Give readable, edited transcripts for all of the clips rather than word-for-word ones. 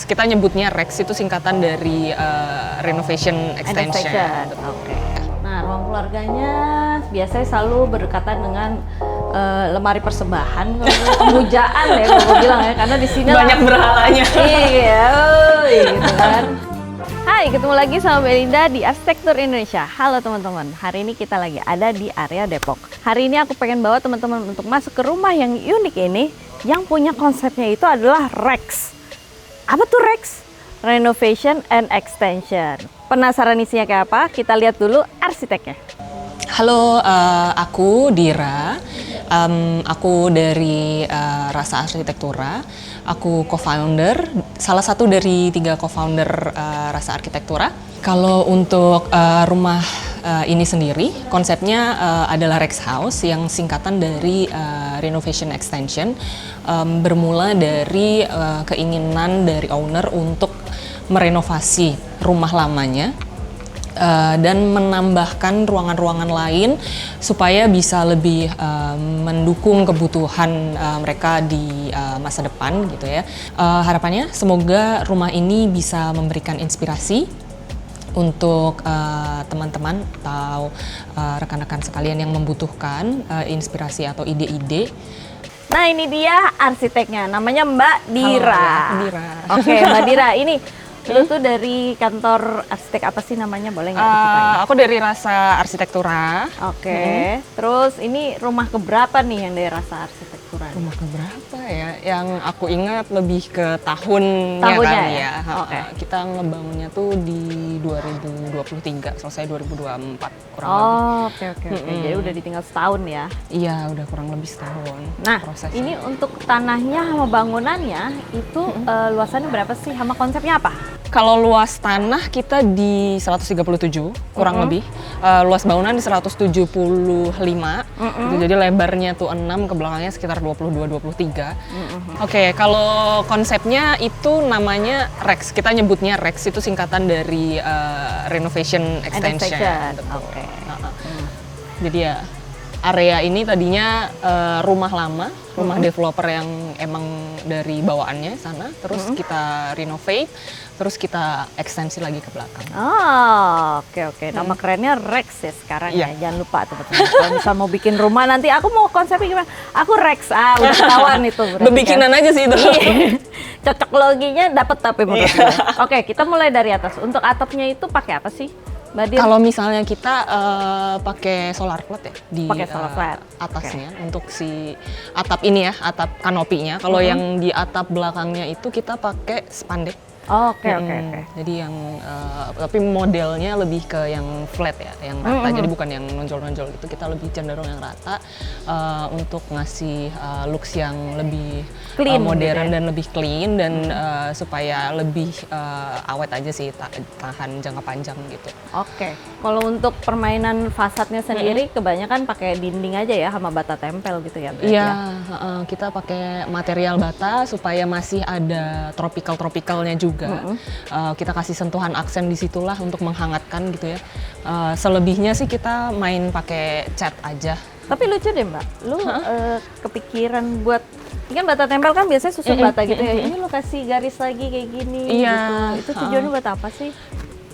kita nyebutnya REX itu singkatan dari Renovation Extension. Oke. Nah, ruang keluarganya biasanya selalu berdekatan dengan lemari persembahan, pemujaan ya kalau gue bilang ya, karena di sini banyak berhalanya. Iya, gitu kan. Hai, ketemu lagi sama Belinda di Arsitektur Indonesia. Halo teman-teman, hari ini kita lagi ada di area Depok. Hari ini aku pengen bawa teman-teman untuk masuk ke rumah yang unik ini, yang punya konsepnya itu adalah REX. Apa tuh REX? Renovation and Extension. Penasaran isinya kayak apa? Kita lihat dulu arsiteknya. Halo, aku Dira. Aku dari Rasa Arsitektura. Aku co-founder, salah satu dari 3 co-founder Rasa Arsitektura. Kalau untuk rumah ini sendiri, konsepnya adalah Rex House yang singkatan dari Renovation Extension. Bermula dari keinginan dari owner untuk merenovasi rumah lamanya dan menambahkan ruangan-ruangan lain supaya bisa lebih mendukung kebutuhan mereka di masa depan gitu ya. Harapannya semoga rumah ini bisa memberikan inspirasi untuk teman-teman atau rekan-rekan sekalian yang membutuhkan inspirasi atau ide-ide. Nah, ini dia arsiteknya, namanya Mbak Dira. Halo, Dira. Oke, Mbak Dira, ini lu tuh dari kantor arsitek apa sih namanya? Boleh nggak diceritain? Aku dari Rasa Arsitektura. Oke. Terus ini rumah keberapa nih yang dari Rasa Arsitektura? Rumah keberapa ya? Yang aku ingat lebih ke tahunnya kali ya. Oke. Kita ngebangunnya tuh di 2023, selesai 2024 kurang lebih. Oh, oke. Jadi udah ditinggal setahun ya? Iya, udah kurang lebih setahun. Nah, prosesnya. ini untuk tanahnya sama bangunannya itu luasannya berapa sih? Sama konsepnya apa? Kalau luas tanah kita di 137 kurang lebih, luas bangunan di 175, gitu, jadi lebarnya tuh 6, ke belakangnya sekitar 22-23. Oke, kalau konsepnya itu namanya REX, kita nyebutnya REX itu singkatan dari Renovation Extension. Oke. Jadi ya area ini tadinya rumah lama, rumah developer yang emang dari bawaannya sana, terus kita renovate, terus kita ekstensi lagi ke belakang. Oh, oke. Nama kerennya REX ya sekarang ya. Jangan lupa teman-teman. Kalau misal mau bikin rumah nanti, aku mau konsepnya gimana? Aku REX. Udah ketahuan itu. Bebikinan aja sih itu. Cocok loginya dapat tapi menurut gue. Oke, kita mulai dari atas. Untuk atapnya itu pakai apa sih, Mbak Dir? Kalau misalnya kita pakai solar flat ya di solar flat atasnya, untuk si atap ini ya, atap kanopinya. Kalau yang di atap belakangnya itu kita pakai spandek. Oke. Jadi yang tapi modelnya lebih ke yang flat ya, yang rata. Jadi bukan yang nonjol-nonjol gitu. Kita lebih cenderung yang rata untuk ngasih looks yang lebih clean, modern gitu ya? Dan lebih clean dan supaya lebih awet aja sih, tahan jangka panjang gitu. Oke. Kalau untuk permainan fasadnya sendiri kebanyakan pakai dinding aja ya sama bata tempel gitu ya? Iya, kita pakai material bata supaya masih ada tropikalnya juga. Kita kasih sentuhan aksen disitulah untuk menghangatkan gitu ya. Selebihnya sih kita main pakai cat aja. Tapi lucu deh Mbak, lu kepikiran buat, ini kan bata tempel kan biasanya susun bata gitu ya, ini lu kasih garis lagi kayak gini gitu. Itu tujuannya buat apa sih?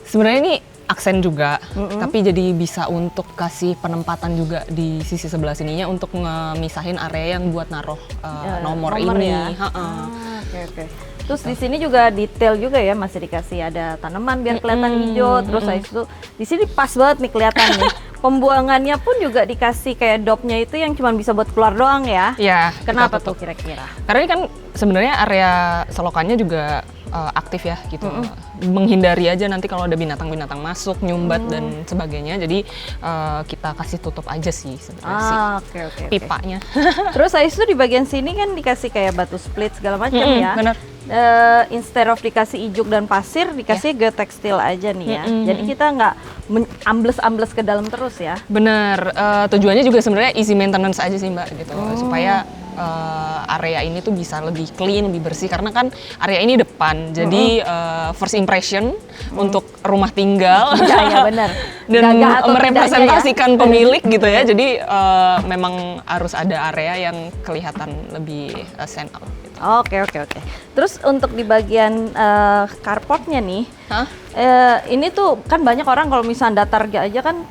Sebenarnya ini aksen juga, tapi jadi bisa untuk kasih penempatan juga di sisi sebelah sininya untuk ngemisahin area yang buat naruh nomor ini. Ya? Oke. Terus di sini juga detail juga ya, masih dikasih ada tanaman biar kelihatan hijau. Terus itu di sini pas banget nih kelihatan nih. Pembuangannya pun juga dikasih kayak dopnya itu yang cuma bisa buat keluar doang ya. Iya. Kenapa tuh kira-kira? Karena ini kan sebenarnya area selokannya juga aktif ya gitu. Menghindari aja nanti kalau ada binatang-binatang masuk, nyumbat dan sebagainya. Jadi kita kasih tutup aja sih sebenarnya Oke. pipanya. Terus itu di bagian sini kan dikasih kayak batu split segala macam ya. Bener. Instead of dikasih ijuk dan pasir, dikasih geotekstil aja nih ya. Jadi kita nggak ambles ke dalam terus ya. Bener. Tujuannya juga sebenarnya easy maintenance aja sih Mbak gitu. Supaya area ini tuh bisa lebih clean, lebih bersih, karena kan area ini depan, jadi first impression untuk rumah tinggal. Iya benar. Dan merepresentasikan pemilik gitu ya. Jadi memang harus ada area yang kelihatan lebih stand out. Gitu. Oke, oke, oke. Terus untuk di bagian carportnya nih, Hah? ini tuh kan banyak orang kalau misalnya datar aja kan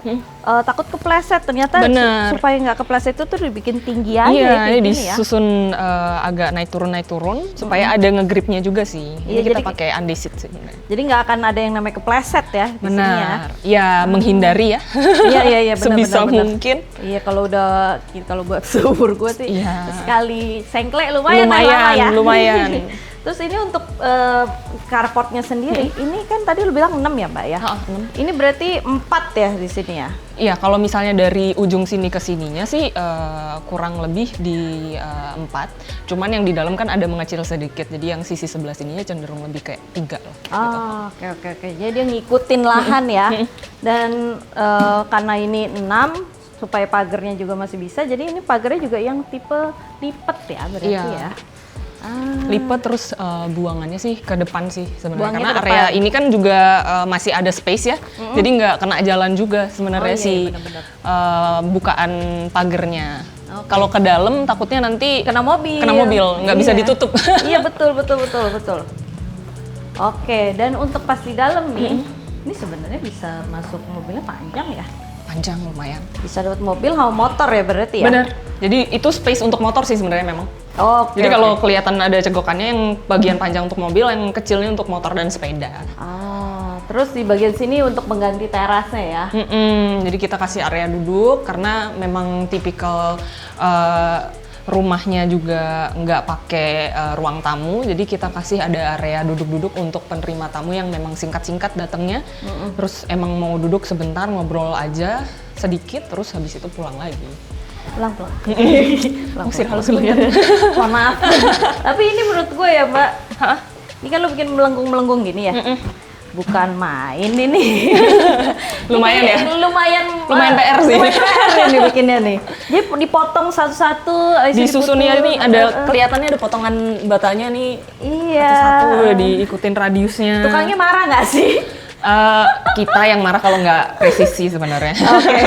takut kepleset. Ternyata Bener. supaya nggak kepleset itu tuh dibikin tinggi aja Iya, kayak ini gini ya. disusun agak naik turun supaya ada ngegripnya juga sih. Iya, Ini kita jadi- pakai undesit sih sebenarnya. Jadi nggak akan ada yang namanya kepleset ya di sini ya. Benar. Ya, menghindari ya. Iya, iya, iya, benar, Sebisa benar, benar. mungkin. Iya, kalau buat seumur gue sih Iya. sekali sengklek lumayan lah Lumayan, lama ya. lumayan. Terus ini untuk carportnya sendiri, ini kan tadi lu bilang 6 ya Mbak ya? Ha, 6. Ini berarti 4 ya di sini ya? Iya, kalau misalnya dari ujung sini ke sininya sih kurang lebih di 4. Cuman yang di dalam kan ada mengecil sedikit, jadi yang sisi sebelah sininya cenderung lebih kayak 3 loh. Gitu. Oh, oke, oke, oke. Jadi dia ngikutin lahan ya. Dan karena ini 6, supaya pagarnya juga masih bisa, jadi ini pagarnya juga yang tipe lipet ya berarti Iya. ya? Ah. Lipat terus buangannya sih ke depan sih sebenarnya, Buangnya karena ke area depan. ini kan juga masih ada space ya, jadi nggak kena jalan juga sebenarnya Oh, iya, si iya, benar-benar. bukaan pagernya. Oke. Kalau ke dalam takutnya nanti Kena mobil. nggak bisa Iya. ditutup. Iya, betul, betul, betul, betul. Oke, dan untuk pas di dalam nih, ini sebenarnya bisa masuk mobilnya panjang ya? Panjang lumayan. Bisa dapat mobil sama motor ya berarti ya? Bener. Jadi itu space untuk motor sih sebenarnya memang. Oke. Jadi kalau oke. kelihatan ada cegokannya yang bagian panjang untuk mobil, yang kecilnya untuk motor dan sepeda. Terus di bagian sini untuk mengganti terasnya ya? Jadi kita kasih area duduk karena memang tipikal rumahnya juga nggak pakai ruang tamu, jadi kita kasih ada area duduk-duduk untuk penerima tamu yang memang singkat-singkat datangnya, terus emang mau duduk sebentar ngobrol aja sedikit, terus habis itu pulang lagi. Pelan-pelan. Usir halus dulu ya. Mohon maaf. Tapi ini menurut gue ya Mbak, ini kan lu bikin melengkung-melengkung gini ya? Bukan main ini. Lumayan ya? Lumayan PR sih. Lumayan PR ini bikinnya nih. Jadi dipotong satu-satu. habis itu Disusunnya dipotong. nih ada kelihatannya ada potongan batanya nih Iya. satu-satu, diikutin radiusnya. Tukangnya marah nggak sih? Kita yang marah kalau nggak presisi sebenarnya. Oke.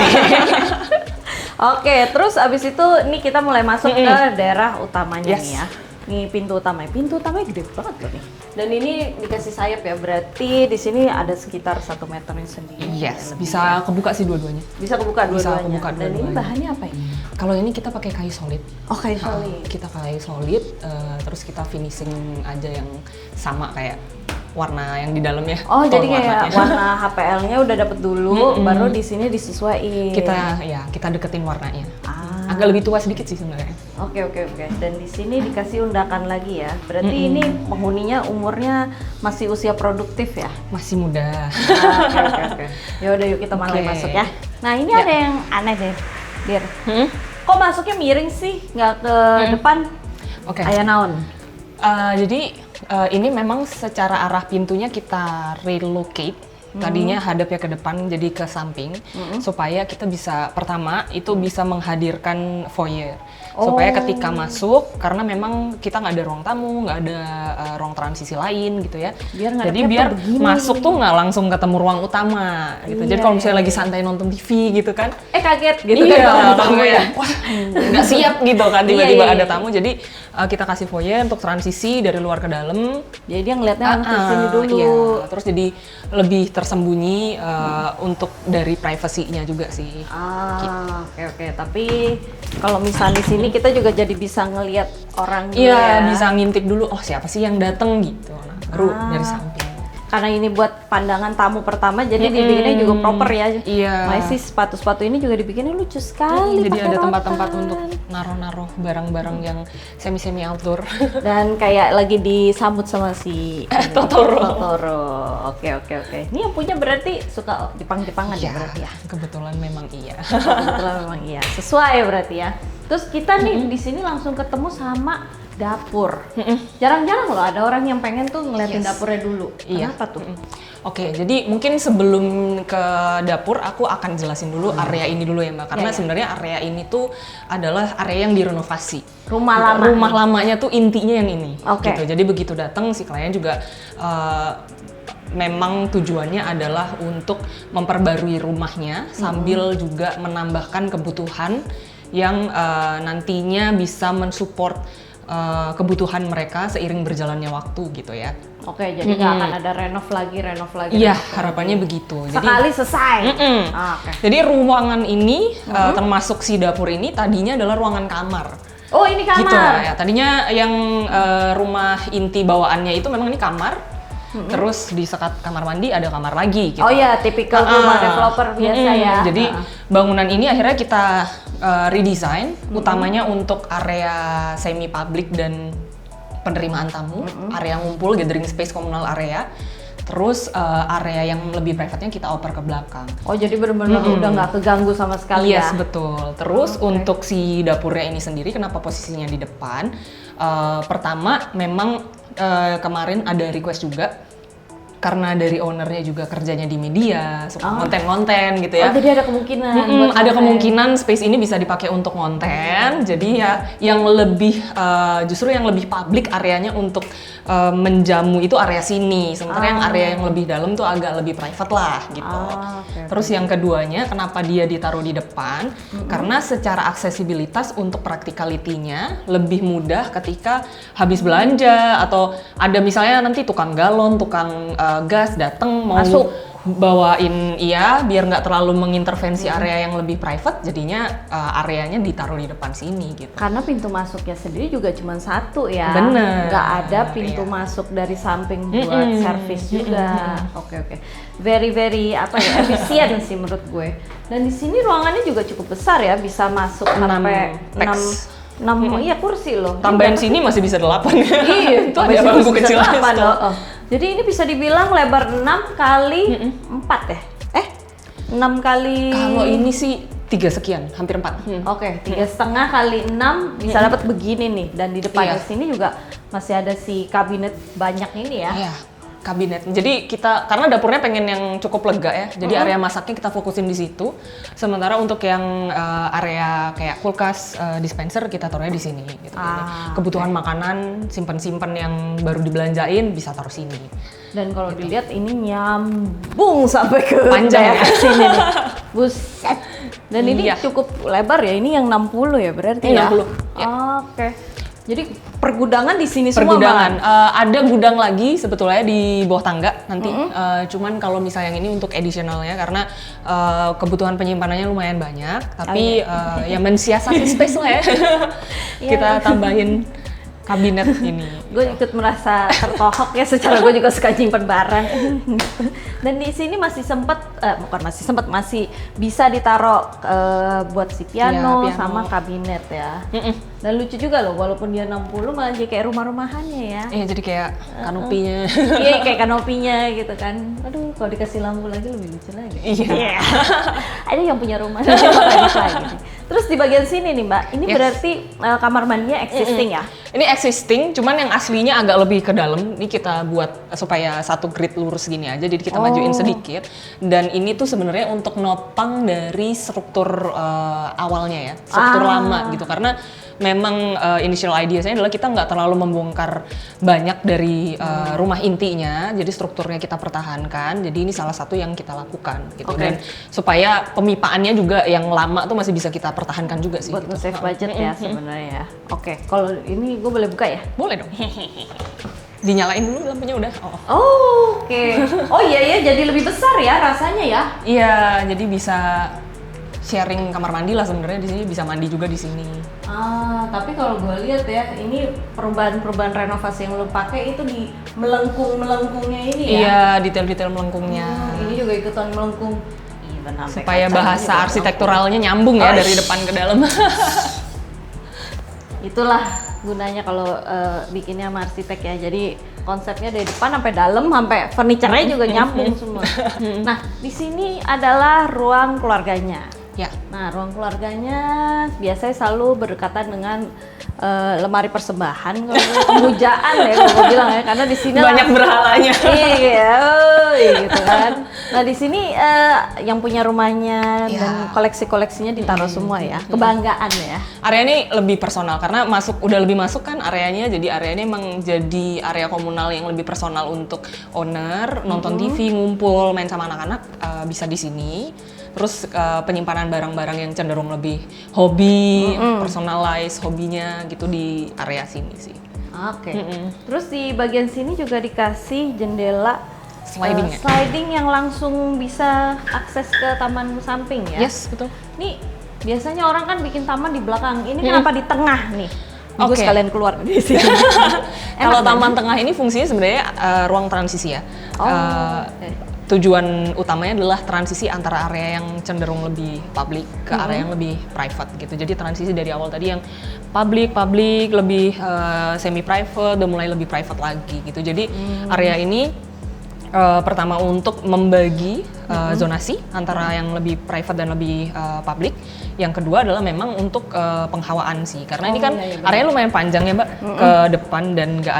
Oke, terus abis itu nih kita mulai masuk ke daerah utamanya Yes. nih ya. Nih pintu utamanya. Pintu utamanya gede banget loh nih. Dan ini dikasih sayap ya, berarti di sini ada sekitar 1 meternya sendiri. Yes, lebih bisa ya. kebuka sih dua-duanya. Bisa kebuka Bisa dua-duanya. kebuka Dan ini dua-duanya. bahannya apa ini? Kalau ini kita pakai kayu solid. Oh, kayu solid. Kita kayu solid, terus kita finishing aja yang sama kayak warna yang di dalam ya. Oh, tone jadi kayak warnanya. warna HPL-nya udah dapet dulu, baru di sini disesuaiin. kita deketin warnanya. Ah. Agak lebih tua sedikit sih sebenarnya. Oke, oke, oke. Dan di sini dikasih undakan lagi ya. Berarti ini penghuninya umurnya masih usia produktif ya? Masih muda. Oke, oke, oke. Ya udah yuk kita mulai Oke. masuk ya. Nah, ini Ya. ada yang aneh deh, Dir. Hmm? Kok masuknya miring sih? Nggak ke depan? Oke. Aya naon? Jadi ini memang secara arah pintunya kita relocate. Tadinya hadapnya ke depan jadi ke samping supaya kita bisa pertama itu bisa menghadirkan foyer supaya ketika masuk, karena memang kita nggak ada ruang tamu, nggak ada ruang transisi lain gitu ya. Biar ngadepnya Jadi biar tuh begini. masuk tuh nggak langsung ketemu ruang utama gitu. Jadi Iya, kalau misalnya iya, lagi santai nonton TV gitu kan, Kaget gitu iya, kan kalau kalau tamu ya. kayak, wah nggak siap gitu kan Iya, tiba-tiba iya, ada iya. tamu. Jadi kita kasih foyer untuk transisi dari luar ke dalam. Jadi dia ngeliatnya langsung ke sini dulu. Iya, terus jadi lebih tersembunyi untuk dari privasinya juga sih. Oke, oke. Tapi kalau misalnya di sini kita juga jadi bisa ngelihat orang dulu Iya, ya. bisa ngintip dulu, oh siapa sih yang dateng gitu. Nah, baru dari samping. Karena ini buat pandangan tamu pertama, jadi dibikinnya juga proper ya. Iya. Makanya sih sepatu-sepatu ini juga dibikinnya lucu sekali. Jadi pakai ada tempat-tempat rotan. untuk naruh-naruh barang-barang yang semi-semi outdoor. Dan kayak lagi disambut sama si Totoro. Oke, oke, oke. Ini yang punya berarti suka Jepang-Jepangan ya berarti ya. Kebetulan memang iya. Kebetulan memang iya. Sesuai berarti ya. Terus kita nih di sini langsung ketemu sama dapur. Jarang-jarang loh ada orang yang pengen tuh ngeliatin dapurnya dulu. Iya. Kenapa tuh? Oke, jadi mungkin sebelum ke dapur, aku akan jelasin dulu area ini dulu ya Mbak. Karena Iya, iya. sebenarnya area ini tuh adalah area yang direnovasi. Rumah lama. Rumah lamanya tuh intinya yang ini. Oke. Gitu. Jadi begitu datang si klien juga memang tujuannya adalah untuk memperbarui rumahnya sambil juga menambahkan kebutuhan yang nantinya bisa mensupport kebutuhan mereka seiring berjalannya waktu gitu ya. Oke, jadi nggak akan ada renov lagi. Iya, harapannya begitu. Sekali selesai. Oke. Jadi ruangan ini termasuk si dapur ini tadinya adalah ruangan kamar. Oh, ini kamar. Gitu ya. Tadinya yang rumah inti bawaannya itu memang ini kamar. Terus di sekat kamar mandi ada kamar lagi gitu. Oh iya, tipikal rumah developer biasa ya. Jadi bangunan ini akhirnya kita redesign utamanya untuk area semi public dan penerimaan tamu, area ngumpul, gathering space, komunal area. Terus area yang lebih private-nya kita oper ke belakang. Oh, jadi benar-benar udah nggak keganggu sama sekali ya? Yes, betul. Terus untuk si dapurnya ini sendiri, kenapa posisinya di depan? Pertama, memang kemarin ada request juga, karena dari ownernya juga kerjanya di media, suka konten-konten gitu ya. Oh, jadi ada kemungkinan. Ada kemungkinan space ini bisa dipakai untuk konten. Jadi ya yang lebih justru yang lebih public areanya untuk menjamu itu area sini. Sementara yang area yang lebih dalam tuh agak lebih private lah gitu. Terus yang keduanya kenapa dia ditaruh di depan? Karena secara aksesibilitas untuk practicality-nya lebih mudah ketika habis belanja atau ada misalnya nanti tukang galon, tukang gas datang mau masuk bawain biar nggak terlalu mengintervensi area yang lebih private, jadinya areanya ditaruh di depan sini gitu. Karena pintu masuknya sendiri juga cuma satu ya. Bener. Nggak ada pintu masuk dari samping buat servis juga. Oke. Very efisien sih menurut gue. Dan di sini ruangannya juga cukup besar ya, bisa masuk sampai 6 kursi loh. Tambahan sini masih bisa 8. Iya, itu ada bangku kecil aja. Jadi ini bisa dibilang lebar 6 kali 4 ya? 6 kali... Kalau ini sih 3 sekian, hampir 4. Oke, 3,5 kali 6 bisa dapat begini nih. Dan di depannya sini juga masih ada si kabinet banyak ini ya. Iya, kabinet. Jadi kita, karena dapurnya pengen yang cukup lega ya, jadi area masaknya kita fokusin di situ. Sementara untuk yang area kayak kulkas, dispenser kita taruhnya di sini. Gitu. Kebutuhan makanan, simpen-simpen yang baru dibelanjain bisa taruh sini. Dan kalau dilihat ini nyambung sampai ke panjang ya sini nih. Buset. Dan ini cukup lebar ya, ini yang 60 ya berarti ya? 60. Oke. Jadi pergudangan di sini semua, Bang? Ada gudang lagi sebetulnya di bawah tangga nanti. Cuman kalau misalnya yang ini untuk additionalnya karena kebutuhan penyimpanannya lumayan banyak. Tapi ya mensiasati space lah ya. Kita tambahin kabinet ini. Gue ikut merasa tertohok ya, secara gue juga suka nyimpen barang. Dan di sini masih masih bisa ditaruh buat si piano sama kabinet ya. Dan lucu juga loh, walaupun dia 60 malah jadi kayak rumah-rumahannya ya. Iya, jadi kayak kanopinya. Iya, kayak kanopinya gitu kan. Aduh, kalau dikasih lampu lagi lebih lucu lagi. Iya. Ada yang punya rumah lagi. Terus di bagian sini nih Mbak, ini berarti kamar mandinya existing ya? Ini existing, cuman yang aslinya agak lebih ke dalam. Ini kita buat supaya satu grid lurus gini aja, jadi kita majuin sedikit. Dan ini tuh sebenarnya untuk nopang dari struktur awalnya ya, struktur lama gitu. Karena memang initial idea-nya adalah kita nggak terlalu membongkar banyak dari rumah intinya, jadi strukturnya kita pertahankan. Jadi ini salah satu yang kita lakukan gitu. Dan supaya pemipaannya juga yang lama tuh masih bisa kita pertahankan juga sih. Buat gitu. save budget ya sebenarnya ya. Oke, kalau ini gue boleh buka ya? Boleh dong. Dinyalain dulu lampunya udah. Oke. Oh iya ya, jadi lebih besar ya rasanya ya? Iya, jadi bisa sharing kamar mandi lah sebenarnya di sini, bisa mandi juga di sini. Tapi kalau gue lihat ya, ini perubahan renovasi yang lo pakai itu di melengkungnya ini ya? Iya, detail-detail melengkungnya. Ini juga ikutan melengkung. Supaya bahasa arsitekturalnya nyambung ya dari depan ke dalam. Itulah gunanya kalau bikinnya sama arsitek ya. Jadi konsepnya dari depan sampai dalam, sampai furniture-nya juga nyambung semua. Nah, di sini adalah ruang keluarganya. Ya. Nah, ruang keluarganya biasanya selalu berdekatan dengan lemari persembahan, pemujaan ya kalau gue bilang ya, karena di sini banyak berhalanya. Iya, gitu kan. Nah, di sini yang punya rumahnya dan koleksi-koleksinya ditaruh semua ya. Kebanggaan ya. Area ini lebih personal karena udah lebih masuk kan areanya, jadi area ini emang jadi area komunal yang lebih personal untuk owner, nonton TV, ngumpul, main sama anak-anak bisa di sini. Terus penyimpanan barang-barang yang cenderung lebih hobi, personalize hobinya gitu di area sini sih. Oke. Terus di bagian sini juga dikasih jendela Sliding ya? sliding yang langsung bisa akses ke taman samping ya. Yes, betul. Nih biasanya orang kan bikin taman di belakang, ini kenapa di tengah nih? Gue Oke. sekalian keluar dari sini. Kalau taman tengah ini fungsinya sebenarnya ruang transisi ya. Tujuan utamanya adalah transisi antara area yang cenderung lebih publik ke area yang lebih private gitu. Jadi transisi dari awal tadi yang publik lebih semi private, udah mulai lebih private lagi gitu. Jadi area ini pertama untuk membagi zonasi antara yang lebih private dan lebih publik. Yang kedua adalah memang untuk penghawaan sih, karena ini kan area lumayan panjang ya Mbak ke depan dan nggak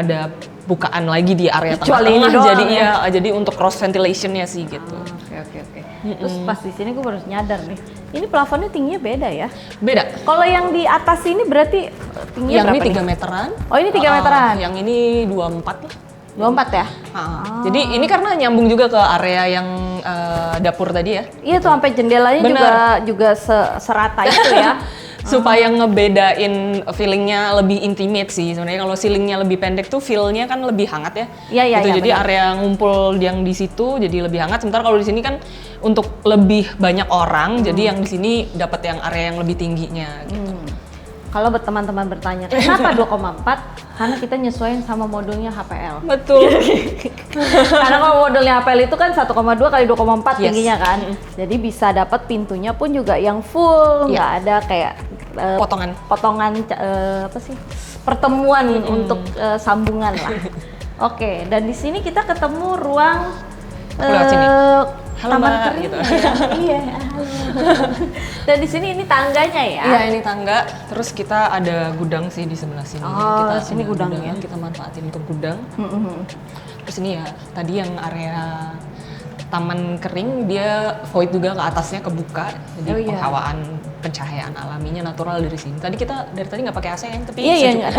ada bukaan lagi di area tengah-tengah, jadi jadi untuk cross ventilationnya sih gitu. Oke. Terus pas di sini gue baru nyadar nih, ini plafonnya tingginya beda ya? Beda. Kalau yang di atas ini berarti tingginya Yang berapa ini 3 nih? meteran. Oh ini 3 meteran? Yang ini 24 lah. 24 ya? Jadi ini karena nyambung juga ke area yang dapur tadi ya. Iya tuh sampai jendelanya juga serata itu ya. Supaya ngebedain feelingnya lebih intimate sih sebenarnya. Kalau ceilingnya lebih pendek tuh feelnya kan lebih hangat ya. Iya gitu. Jadi benar. area ngumpul yang di situ jadi lebih hangat. Sementara kalau di sini kan untuk lebih banyak orang, jadi yang di sini dapat yang area yang lebih tingginya. Gitu. Kalau teman-teman bertanya, kenapa 2,4? Karena kita nyesuaiin sama modulnya HPL. Betul. Karena kalau modulnya HPL itu kan 1,2 kali 2,4 Yes. tingginya kan. Jadi bisa dapat pintunya pun juga yang full, nggak ada kayak potongan apa sih? Pertemuan untuk sambungan lah. Oke, dan di sini kita ketemu ruang Lewat sini. Halo taman Mbak, kering gitu. ya. Iya, halo. Dan di sini ini tangganya ya. Iya ini tangga, terus kita ada gudang sih di sebelah sini. Oh, Kita sini ada gudangnya. kita manfaatin untuk gudang. Terus ini ya, tadi yang area taman kering dia void juga ke atasnya kebuka, jadi penghawaan pencahayaan alaminya natural dari sini. Tadi kita dari tadi nggak pakai AC kan, tapi Iya,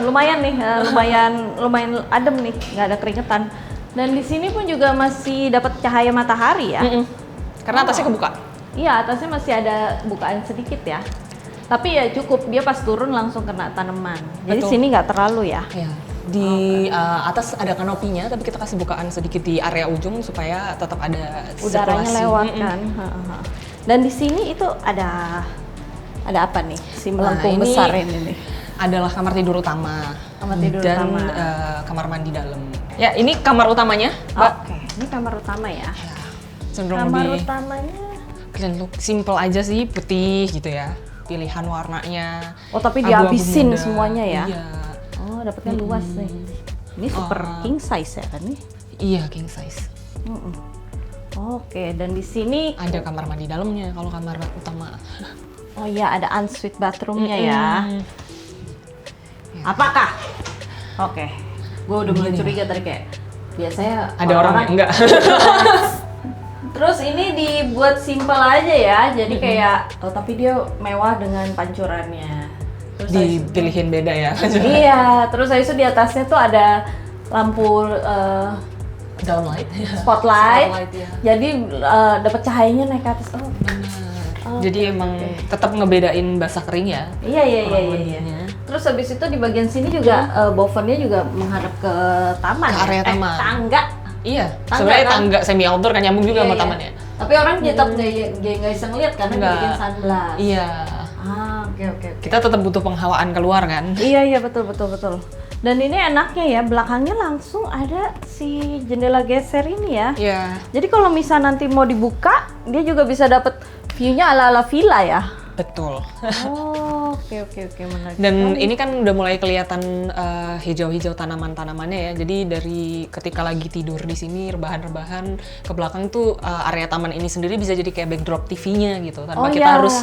lumayan nih, lumayan adem nih, nggak ada keringetan. Dan di sini pun juga masih dapat cahaya matahari ya. Karena atasnya kebuka. Iya, atasnya masih ada bukaan sedikit ya. Tapi ya cukup, dia pas turun langsung kena tanaman. Jadi Betul. sini nggak terlalu ya. Iya. Di atas ada kanopinya, tapi kita kasih bukaan sedikit di area ujung supaya tetap ada Udaranya sirkulasi. lewat kan. Dan di sini itu ada apa nih? Si melengkung ini besar ini nih. Adalah kamar tidur utama. Kamar tidur dan utama. Kamar mandi dalam. Ya, ini kamar utamanya, Mbak. Oke, ini kamar utama ya. Cenderung Kamar lebih utamanya. simple aja sih, putih gitu ya. Pilihan warnanya. Oh, tapi abu-abu dihabisin muda. semuanya ya. Iya. Oh, dapatnya luas nih. Ini super king size ya kan nih? Iya, king size. Oke, dan di sini Ada kamar mandi dalamnya kalau kamar utama. oh iya ada ensuite bathroomnya ya. Ya. Apakah? Oke, gue udah mulai curiga tadi kayak biasanya Ada orang yang enggak. Terus ini dibuat simple aja ya, jadi kayak tapi dia mewah dengan pancurannya. Terus Dipilihin beda ya. iya, terus habis itu di atasnya tuh ada lampu Downlight. spotlight. Ya. Jadi dapat cahayanya naik ke atas. Oh, Jadi emang tetap ngebedain basah kering ya. Iya. lebihnya. Terus habis itu di bagian sini juga bovennya juga menghadap ke taman. Ke area taman. Tangga. Iya, Tangga sebenarnya kan? tangga semi outdoor kan nyambung juga Iya, sama iya. tamannya. Tapi orang tetap nggak bisa ngeliat karena Nggak. dibikin sunblock. Iya. Oke. Kita tetap butuh penghawaan keluar kan. Iya betul. Dan ini enaknya ya, belakangnya langsung ada si jendela geser ini ya. Iya. Jadi kalau misal nanti mau dibuka, dia juga bisa dapet view-nya ala-ala villa ya. Betul. Oh, oke, menarik. Dan ini kan udah mulai kelihatan hijau-hijau tanaman-tanamannya ya. Jadi dari ketika lagi tidur di sini rebahan-rebahan ke belakang tuh area taman ini sendiri bisa jadi kayak backdrop TV-nya gitu. Tanpa kita harus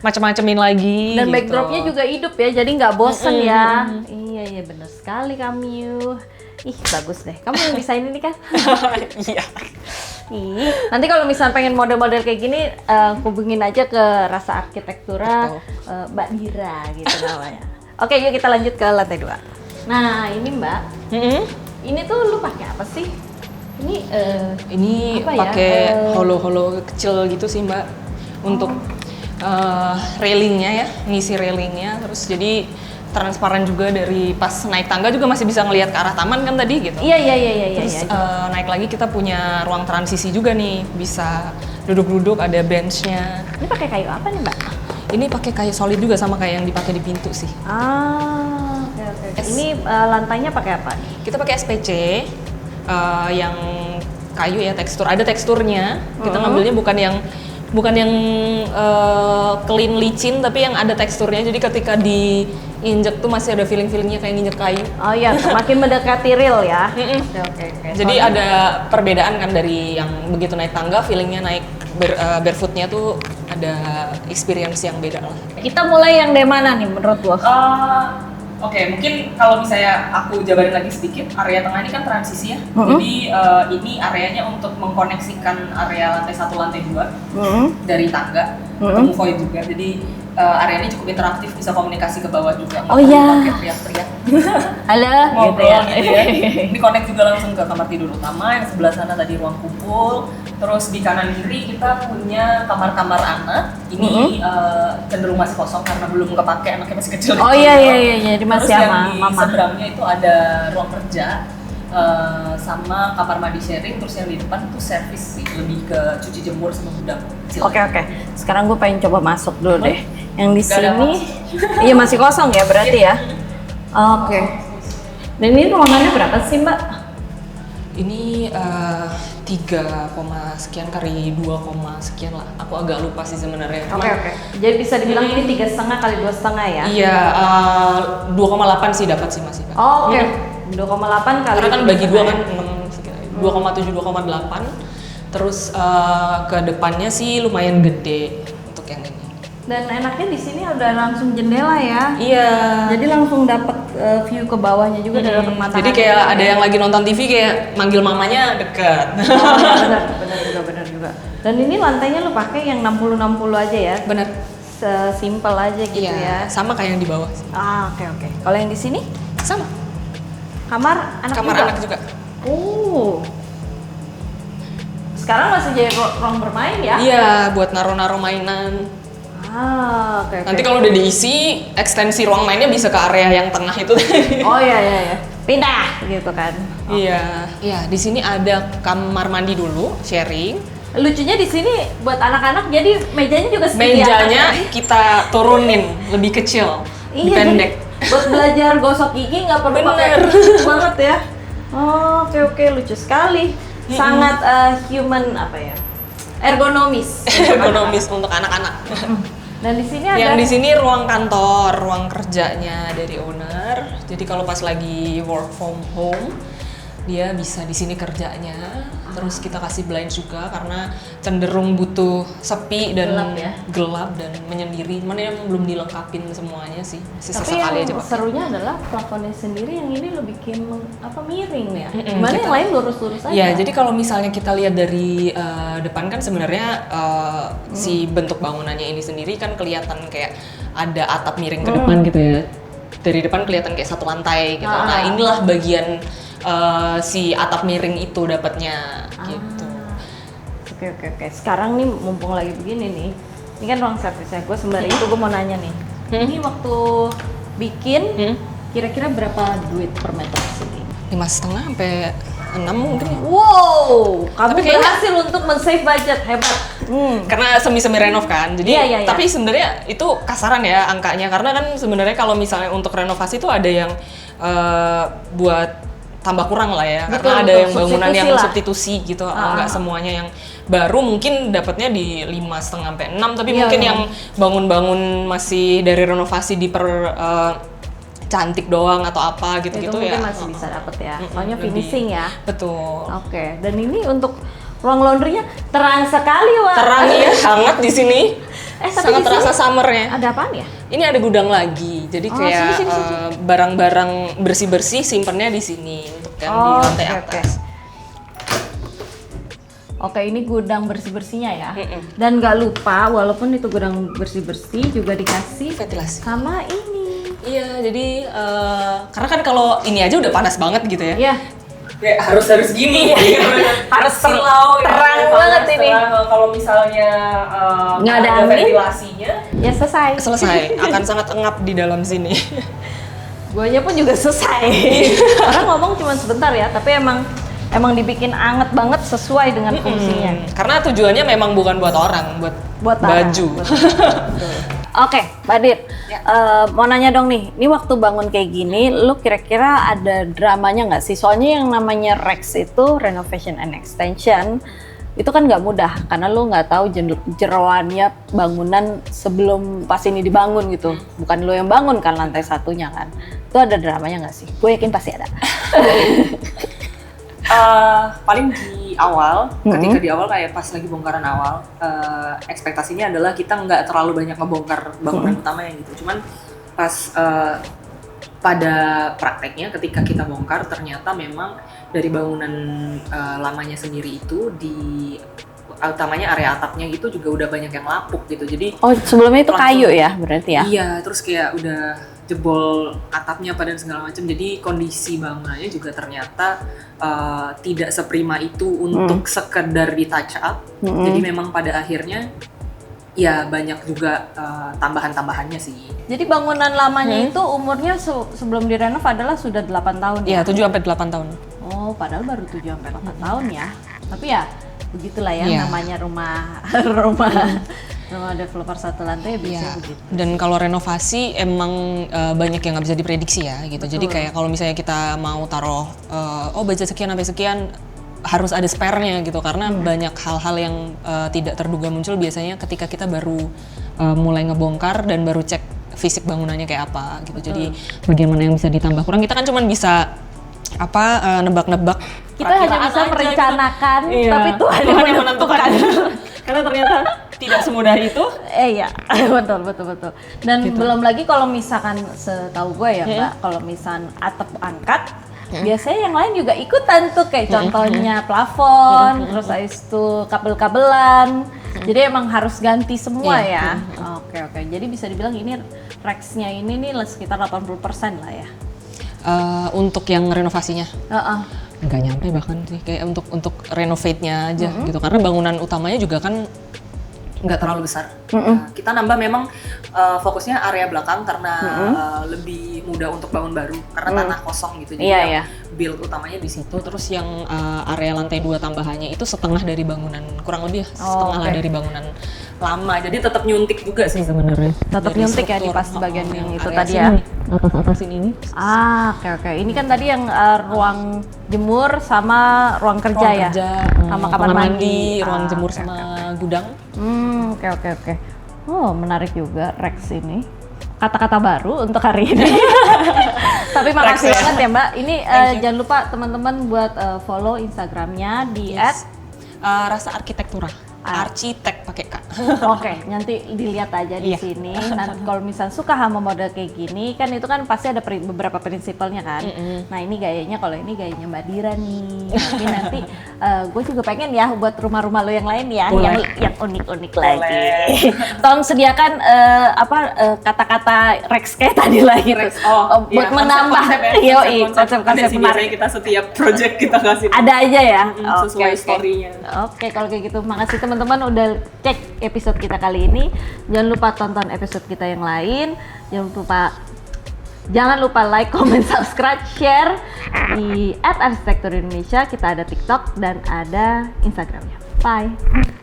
macem-macemin lagi. Dan gitu. backdropnya juga hidup ya, jadi nggak bosen ya. Iya bener sekali kamu. Ih bagus deh. Kamu yang desain ini kan? Iya. Ih, nanti kalau misalnya pengen model-model kayak gini, hubungin aja ke Rasa Arsitektura Mbak Dira gitu namanya. Oke, yuk kita lanjut ke lantai 2. Nah, ini Mbak. Ini tuh lu pakai apa sih? Ini apa ya? pakai holo-holo kecil gitu sih Mbak, untuk railingnya ya, ngisi railingnya. Terus jadi transparan juga, dari pas naik tangga juga masih bisa ngelihat ke arah taman kan tadi gitu. Iya. Terus naik lagi kita punya ruang transisi juga nih, bisa duduk-duduk, ada benchnya. Ini pakai kayu apa nih Mbak? Ini pakai kayu solid juga, sama kayak yang dipakai di pintu sih. Oke. Ini lantainya pakai apa nih? Kita pakai SPC yang kayu ya, ada teksturnya. Kita ngambilnya bukan yang clean licin, tapi yang ada teksturnya. Jadi ketika diinjek tuh masih ada feelingnya kayak nginjek kayu. Oh iya, makin mendekati real ya. Oke. Jadi ada perbedaan kan dari yang begitu naik tangga, feelingnya naik barefootnya tuh ada experience yang beda lah. Kita mulai yang dari mana nih menurut lo? Oke, mungkin kalau misalnya aku jabarin lagi sedikit, area tengah ini kan transisi ya. Jadi ini areanya untuk mengkoneksikan area lantai 1, lantai 2 dari tangga ke Move juga. Jadi area ini cukup interaktif, bisa komunikasi ke bawah juga. Oh iya. Pakai teriak-teriak. Halo, gitu Ngobrol ya. gitu ya. Ini connect juga langsung ke kamar tidur utama, yang sebelah sana tadi ruang kumpul. Terus di kanan kiri kita punya kamar-kamar anak. Ini cenderung masih kosong karena belum kepake, anaknya masih kecil. Oh iya, jadi masih Terus sama yang di mama. seberangnya itu ada ruang kerja sama kamar mandi sharing. Terus yang di depan itu servis sih, lebih ke cuci jemur sama gudang kecil. Oke. Sekarang gue pengen coba masuk dulu deh. Yang di Gak ada sini, iya masih kosong ya berarti ya. Oke. Dan ini ruangannya berapa sih Mbak? Ini 3, sekian kali 2, sekian lah. Aku agak lupa sih sebenarnya. Oke. Jadi bisa dibilang ini 3,5 kali 2,5 ya? Iya, 2,8 sih dapat sih masih. Oh, oke. 2,8 kali. Karena kan bagi 2 kan 2,7, 2,8. Terus ke depannya sih lumayan gede untuk yang ini. Dan enaknya di sini udah langsung jendela ya. Iya. Jadi langsung dapat view ke bawahnya juga dari matahari. Jadi kayak ada yang lagi nonton TV kayak manggil mamanya dekat. Benar juga. Dan ini lantainya lu pakai yang 60-60 aja ya? Bener. Sesimpel aja gitu ya. Sama kayak yang di bawah. Oke. Kalau yang di sini? Sama. Kamar anak Anak juga. Sekarang masih jadi ruang bermain ya? Iya, buat naro-naro mainan. Oke. Nanti kalau udah diisi, ekstensi ruang mainnya bisa ke area yang tengah itu. Oh iya. Pindah gitu kan. Iya. Iya, di sini ada kamar mandi dulu, sharing. Lucunya di sini buat anak-anak jadi mejanya juga segini Mejanya atas. kita turunin lebih kecil, pendek. Buat belajar gosok gigi nggak perlu pakai banget ya. Oke, lucu sekali. Sangat human ergonomis. Ergonomis untuk anak-anak. Dan di sini ada. Yang di sini ruang kantor, ruang kerjanya dari owner. Jadi kalau pas lagi work from home, dia bisa di sini kerjanya. Terus kita kasih blind juga karena cenderung butuh sepi dan gelap dan menyendiri. Mana yang belum dilengkapin semuanya sih. Tapi yang serunya adalah plafonnya sendiri yang ini lo bikin miring ya. Gimana yang lain lurus-lurus aja? Ya, jadi kalau misalnya kita lihat dari depan kan sebenarnya si bentuk bangunannya ini sendiri kan kelihatan kayak ada atap miring ke depan gitu ya. Dari depan kelihatan kayak satu lantai gitu. Nah, inilah bagian si atap miring itu dapatnya gitu. Oke. Sekarang nih mumpung lagi begini nih, ini kan ruang servisnya. Gue sembari itu gue mau nanya nih. Ini waktu bikin kira-kira berapa duit per meter persegi? 5,5 sampai 6 mungkin ya. Wow, kamu berhasil untuk men-save budget, hebat. Karena semi renov kan, jadi Iya. tapi sebenarnya itu kasaran ya angkanya, karena kan sebenarnya kalau misalnya untuk renovasi itu ada yang buat tambah kurang lah ya, karena ada yang bangunan yang substitusi gitu, nggak semuanya yang baru mungkin dapatnya di 5,5 sampai 6, tapi mungkin yang bangun-bangun masih dari renovasi cantik doang atau apa gitu-gitu ya. Mungkin masih bisa dapat ya, soalnya finishing ya. Betul. Oke, dan ini untuk ruang laundrynya terang sekali, Wak. Terang ya, hangat di sini. Sangat terasa summernya. Ada apaan ya? Ini ada gudang lagi, jadi kayak barang-barang bersih-bersih simpennya di sini untuk yang di lantai atas. Oke, ini gudang bersih-bersihnya ya. Dan nggak lupa, walaupun itu gudang bersih-bersih juga dikasih ventilasi sama ini. Iya, jadi karena kan kalau ini aja udah panas banget gitu ya. Iya. kayak harus gini, Harus silau, terang ya, banget panas, ini. terang. Kalau misalnya Nggak ada angin, ventilasinya, ya selesai. akan sangat engap di dalam sini. Guanya pun juga selesai. Orang ngomong cuma sebentar ya, tapi emang dibikin anget banget sesuai dengan fungsinya. Karena tujuannya memang bukan buat orang, buat baju. Oke, Mbak Dit, Ya. mau nanya dong nih, ini waktu bangun kayak gini, lu kira-kira ada dramanya nggak sih? Soalnya yang namanya Rex itu renovation and extension, itu kan nggak mudah karena lu nggak tahu jeroannya bangunan sebelum pas ini dibangun gitu. Bukan lu yang bangun kan lantai satunya kan. Itu ada dramanya nggak sih? Gue yakin pasti ada. Paling di awal, ketika di awal kayak pas lagi bongkaran awal, ekspektasinya adalah kita nggak terlalu banyak ngebongkar bangunan utamanya gitu. Cuman pas pada prakteknya ketika kita bongkar ternyata memang dari bangunan lamanya sendiri itu utamanya area atapnya gitu juga udah banyak yang lapuk gitu. Jadi Sebelumnya itu kayu ya berarti ya? Iya, terus kayak udah jebol atapnya dan segala macam. Jadi kondisi bangunannya juga ternyata tidak seprima itu untuk sekedar di touch up. Jadi memang pada akhirnya ya banyak juga tambahan-tambahannya sih. Jadi bangunan lamanya itu umurnya sebelum direnov adalah sudah 8 tahun Iya, 7-8 tahun. Oh, padahal baru 7-8 tahun ya. Tapi ya begitulah ya Iya. namanya rumah developer satu lantai biasanya begitu. Dan kalau renovasi emang banyak yang nggak bisa diprediksi ya gitu. Jadi kayak kalau misalnya kita mau taruh budget sekian sampai sekian harus ada spare-nya gitu karena banyak hal-hal yang tidak terduga muncul biasanya ketika kita baru mulai ngebongkar dan baru cek fisik bangunannya kayak apa gitu. Jadi bagian mana yang bisa ditambah kurang kita kan cuman bisa nebak-nebak. Kita hanya bisa merencanakan, gitu. tapi Tuhan yang menentukan. Karena ternyata tidak semudah itu. Iya, betul. Dan belum lagi kalau misalkan setahu gue ya Mbak, kalau misalkan atap angkat, biasanya yang lain juga ikutan tuh kayak contohnya plafon, terus habis itu kabel-kabelan. Jadi emang harus ganti semua ya. Oke. Jadi bisa dibilang ini Rex-nya ini nih sekitar 80% lah ya. Untuk yang renovasinya. Nggak nyampe bahkan sih kayak untuk renovate-nya aja gitu karena bangunan utamanya juga kan nggak terlalu besar. Nah, kita nambah memang fokusnya area belakang karena lebih mudah untuk bangun baru karena tanah kosong gitu. Jadi yang build utamanya di situ. Terus yang area lantai 2 tambahannya itu setengah dari bangunan, kurang lebih setengah lah dari bangunan lama. Jadi tetap nyuntik juga sih sebenarnya. Tetap Dari nyuntik ya di struktur. pas bagian yang itu Area tadi ya. atas ini. Oke. Ini kan tadi yang ruang jemur sama ruang kerja ya. Sama kamar mandi, ruang jemur sama gudang. Oke. Oh, menarik juga Rex ini. Kata-kata baru untuk hari ini. Tapi makasih banget ya Mbak. Ini jangan lupa teman-teman buat follow Instagramnya di Rasa Arsitektura. Arsitek pakai K. Oke, nanti dilihat aja di sini. Nanti kalau misalnya suka sama model kayak gini, kan itu kan pasti ada beberapa prinsipalnya kan. Nah ini gayanya, kalau ini gayanya Mbak Dira nih. Tapi nanti gue juga pengen ya buat rumah-rumah lo yang lain ya, yang unik-unik lagi. Tolong sediakan kata-kata Rex kayak tadi lagi tuh. Buat menambah konsep-konsep menarik. Kita setiap project kita kasih. Ada aja ya. Sesuai story-nya. Oke, kalau kayak gitu makasih teman-teman udah cek episode kita kali ini. Jangan lupa tonton episode kita yang lain. Jangan lupa like, comment, subscribe, share di @arsitektur Indonesia. Kita ada TikTok dan ada Instagramnya. Bye.